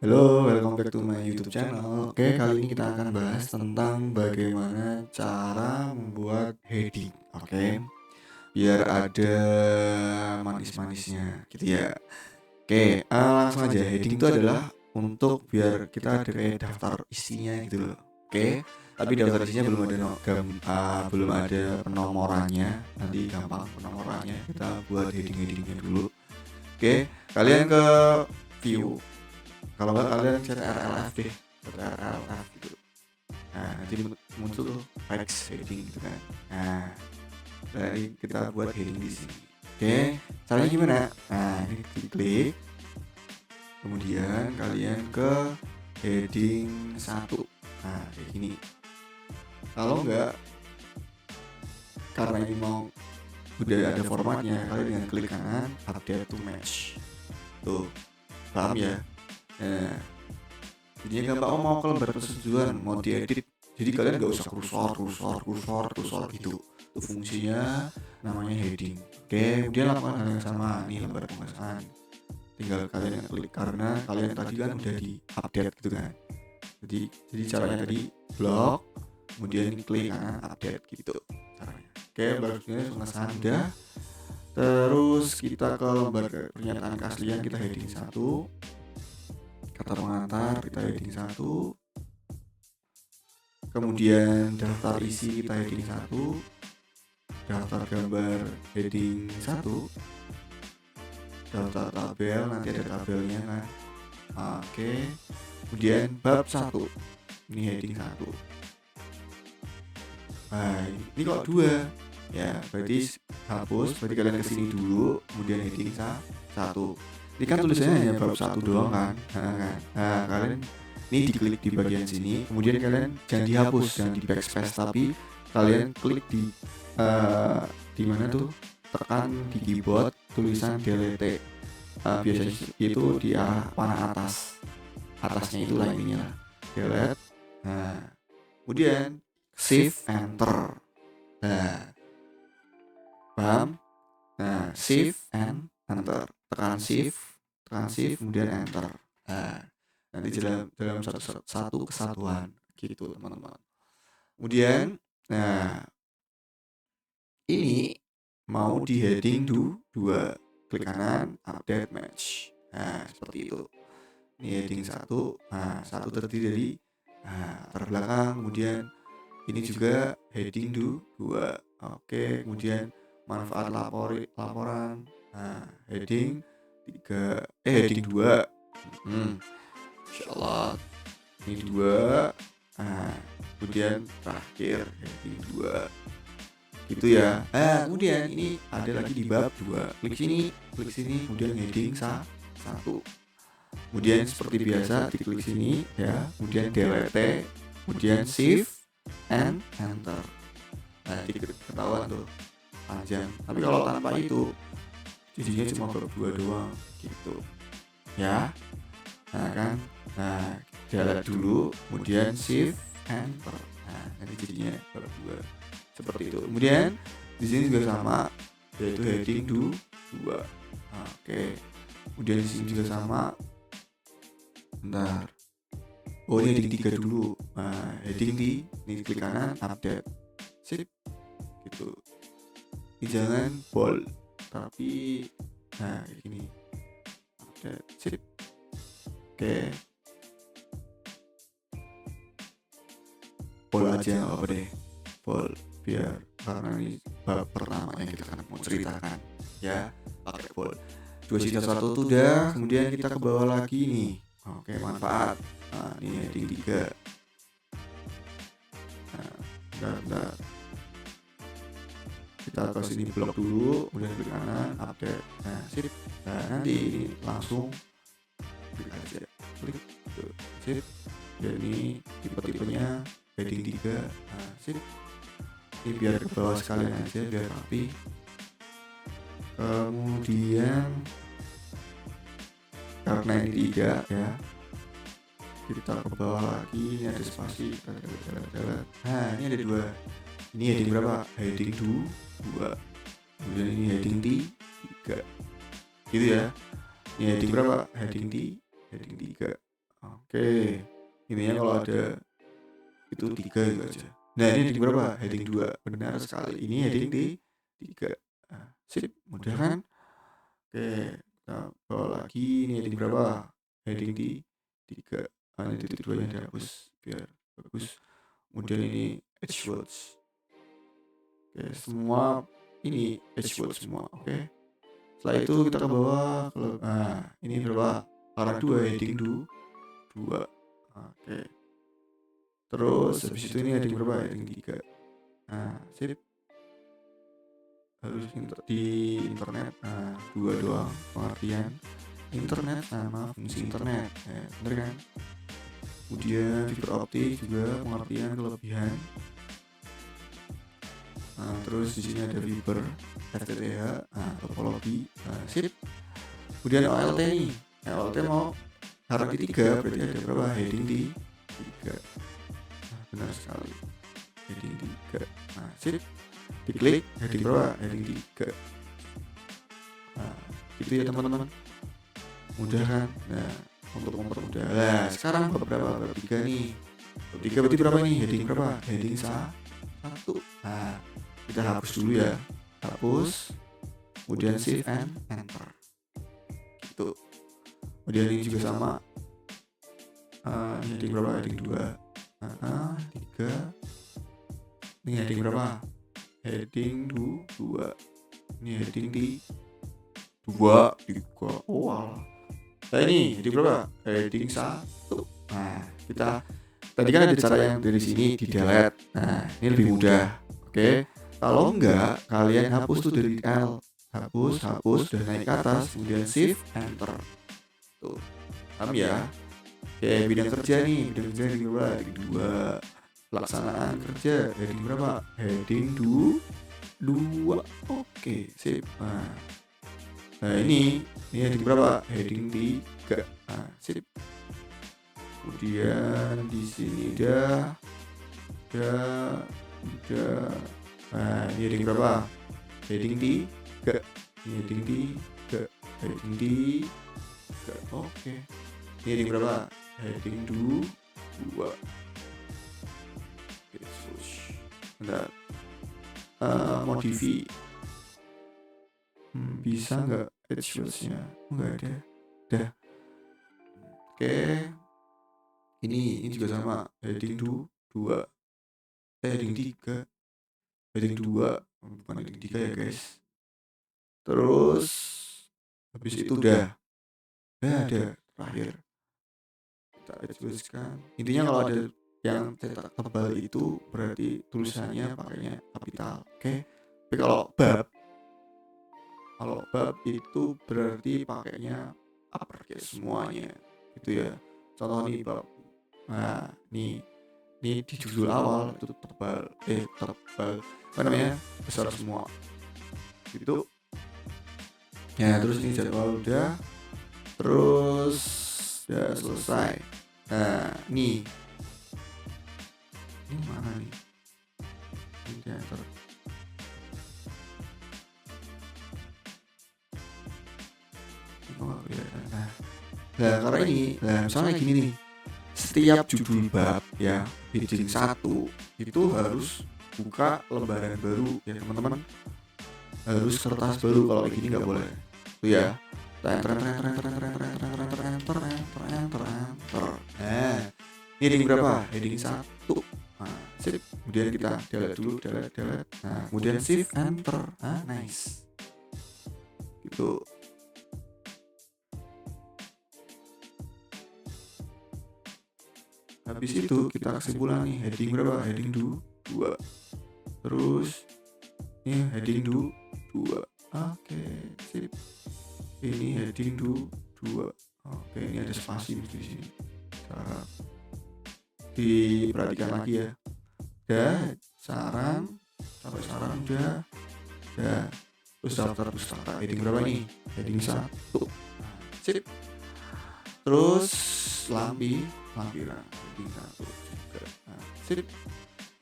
Halo, welcome back to my YouTube channel. Oke, kali ini kita akan bahas tentang bagaimana cara membuat heading. Oke, biar ada manis-manisnya gitu ya. Oke, langsung aja. Heading itu adalah untuk biar kita ada kayak daftar isinya gitu loh. Oke, tapi daftar isinya belum ada penomorannya. Nanti gampang penomorannya. Kita buat heading-headingnya dulu. Oke, kalian ke view. Kalau nggak kalian cari RLF deh, cari RLF gitu. Nah, nanti muncul tuh text heading gitu kan. Nah, dari kita buat heading di sini. Oke, caranya gimana? Nah, ini klik, kemudian kalian ke heading 1. Nah, kayak gini. Kalau nggak, karena ini mau udah ada formatnya, kalian dengan klik kanan update to match. Tuh, paham ya? Nah, jadinya gampang. Mau ke lembar persetujuan, mau diedit, jadi kalian gak usah kursor gitu. Itu fungsinya namanya heading. Oke, kemudian lakukan hal yang sama. Nih lembar pemasangan, tinggal kalian klik karena kalian tadi kan udah di update gitu kan. Jadi caranya tadi blok, kemudian klik kanan update gitu caranya. Oke, lembar persetujuan pemasangan udah. Terus kita ke lembar pernyataan keaslian, kita heading 1. Kata pengantar kita heading 1. Kemudian daftar isi kita heading 1. Daftar gambar heading 1. Daftar tabel, nanti ada tabelnya kan. Oke. Kemudian bab 1. Ini heading 1. Nah, ini kok 2? Ya, berarti hapus. Berarti kalian kesini dulu, kemudian heading 1. Ini kan tulisannya hanya bab 1 doang kan. Nah, kalian ini diklik di bagian sini, kemudian kalian jangan dihapus, jangan di backspace, tapi kalian klik di mana tuh, tekan di keyboard tulisan delete. Biasanya itu di arah panah atasnya itulah ininya, delete. Nah, kemudian shift enter. Nah, paham? Nah, shift and enter, tekan shift, kemudian enter. Nah, nanti dalam satu kesatuan gitu teman-teman. Kemudian, nah ini mau di heading 2, klik kanan update match. Nah, seperti itu. Ini heading 1. Nah, 1 terdiri dari terbelakang, kemudian ini juga heading 2. Oke, kemudian manfaat laporan. Nah, heading 3, heading 2. Insyaallah ini 2. Nah, kemudian terakhir heading 2 gitu ya. Kemudian ini ada lagi di bab 2. Klik sini, kemudian heading 1. Kemudian seperti biasa diklik sini ya, kemudian delete, kemudian shift and enter. Nah, ketahuan tuh panjang. Tapi kalau tanpa itu jadinya cuma bab 2 doang gitu. Ya. Nah, kan. Nah, delete dulu, kemudian shift enter. Nah, nanti jadinya bab 2 seperti itu. Kemudian di sini juga sama, yaitu heading 2. Nah, oke. Kemudian di sini juga sama. Bentar. Oh, ini heading 3 dulu. Nah, heading ini klik kanan update. Sip. Gitu. Ini jangan bold, tapi nah kayak gini. Update. Sip. Oke. Bold aja nggak apa deh. Bold biar, karena ini bab pertama yang kita akan mau ceritakan ya, pakai bold. 2 1 itu udah. Kemudian kita ke bawah lagi nih. Oke, manfaat. Nah, ini heading 3. Nah, bentar. Kita ke sini blok dulu, kemudian klik kanan update. Nah, sip. Nah, nanti ini langsung klik aja. Klik tuh, sip. Jadi tipe-tipenya heading 3. Nah, sip. Ini biar ke bawah sekalian aja biar rapi. Kemudian karena ini 3 ya, kita ke bawah lagi. Ini ada spasi. Nah, ini ada 2. Ini heading berapa? Heading 2. Kemudian ini heading 3. Gitu ya. Ini heading berapa? Heading 3. Oke, intinya kalau ada itu 3 itu aja. Nah ini heading berapa? Heading 2. Benar sekali. Ini heading di 3. Nah, sip, mudah kan? Oke, kita bawa lagi. Ini heading berapa? Heading di 3. Ini titik 2 nya dihapus biar bagus. Kemudian ini edge words. Oke, semua ini edge words semua. Oke. Setelah itu kita ke bawah. Nah, ini berapa? Karena 2 heading 2. Oke. Terus habis itu ini heading berapa? Heading 3. Nah, sip. Harus di internet. Nah, 2 doang pengertian internet sama fungsi internet. Bener kan? Kemudian fiber optik juga pengertian kelebihan. Nah, terus di sini ada fiber FTTH, topologi. Sip. Kemudian OLT nih. OLT mau harap di 3, berarti ada berapa? Heading di 3. Nah, benar sekali. Heading 3. Nah, sip. Diklik heading berapa? Heading 3. Nah, gitu ya teman-teman. Mudah kan? Nah, untuk mempermudah. Nah, sekarang berapa? Bab 3 nih. Bab 3 berarti berapa nih? Heading berapa? Heading 1. Nah, kita hapus dulu ya. Hapus. Kemudian save and enter. Gitu. Kemudian ini juga sama. Heading berapa? Heading 2. 3. Ini heading berapa? Heading 2. Ini heading di 2. Oh, wow. Nah ini heading berapa? Heading 1. Nah, kita tadi kan ada cara yang dari sini di delete. Nah, ini lebih mudah. Oke. Kalau enggak, kalian hapus tuh dari L. Hapus, dan naik ke atas, kemudian shift enter. Tuh. Paham ya? Oke, bidang kerja nih, bidang kerja heading berapa? Heading 2. Pelaksanaan kerja heading berapa? Heading 2. Oke, sip. Nah ini heading berapa? Heading 3. Nah, sip. Kemudian di sini udah. Nah, ini heading berapa? Heading 3. Ini heading 3. Heading 3. Oke. Ini heading berapa? Heading 2. Oke, swoosh. Bentar. Modify. Bisa nggak edge words-nya? Nggak ada. Dah. Oke. Ini juga sama. Heading 2. Heading 3. Heading 2. Bukan heading 3 ya guys. Terus habis itu udah ada terakhir. Kita edge words kan. Intinya kalau ada yang cetak tebal itu berarti tulisannya pakainya kapital. Oke. Tapi kalau bab itu berarti pakainya uppercase semuanya gitu ya. Contoh nih bab. Nah, ini di judul awal itu tebal apa namanya? Besar semua. Gitu. Ya, terus ini jadwal udah. Terus udah selesai. Nah, ini mana nih? Ini teater. Nah, karena ini, misalnya gini nih, setiap judul bab ya, heading 1 itu harus buka lembaran baru ya teman-teman, harus kertas baru, kalau kayak gini nggak boleh, tuh ya. Enter. Nah, ini heading berapa? Heading 1. Nah, sip. Kemudian kita delete dulu. Nah, kemudian shift enter. Nice. Gitu. Habis itu kita kesimpulan nih, heading berapa? Heading 2. Terus ini heading 2. Oke, sip. Ini heading 2. Oke, ini ada spasi di sini. Diperhatikan lagi ya. Sampai saran udah. Terus daftar pustaka heading berapa nih? Heading 1. Sip. Terus lampiran heading 1 juga. Sip.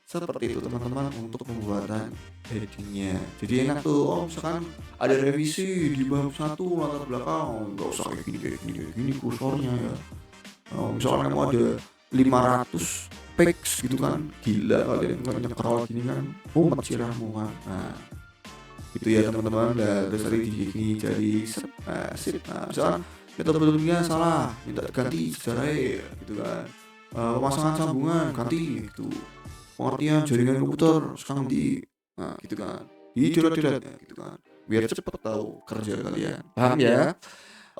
Seperti itu teman-teman untuk pembuatan headingnya. Jadi enak tuh. Misalkan ada revisi di bab 1 latar belakang, nggak usah kayak gini kursornya ya. Misalkan kamu ada 500 page gitu kan, gila kalian kan nyekrol gini kan, mumet sirahmu kan. Nah itu ya teman-teman, terus tadi gini jadi sip. Nah, misalkan metodologinya salah, minta ganti sejarahnya gitu kan. Pemasangan sambungan ganti gitu, pengertian jaringan komputer sekarang di, nah gitu kan, di diret gitu kan, biar cepet tahu kerja kalian, paham ya?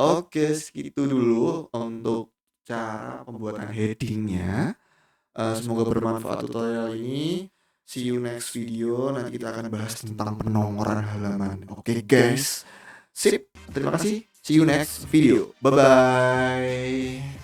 Oke, segitu dulu untuk cara pembuatan headingnya. Semoga bermanfaat tutorial ini. See you next video. Nanti kita akan bahas tentang penomoran halaman. Oke guys, sip. Terima kasih. See you next video. Bye bye.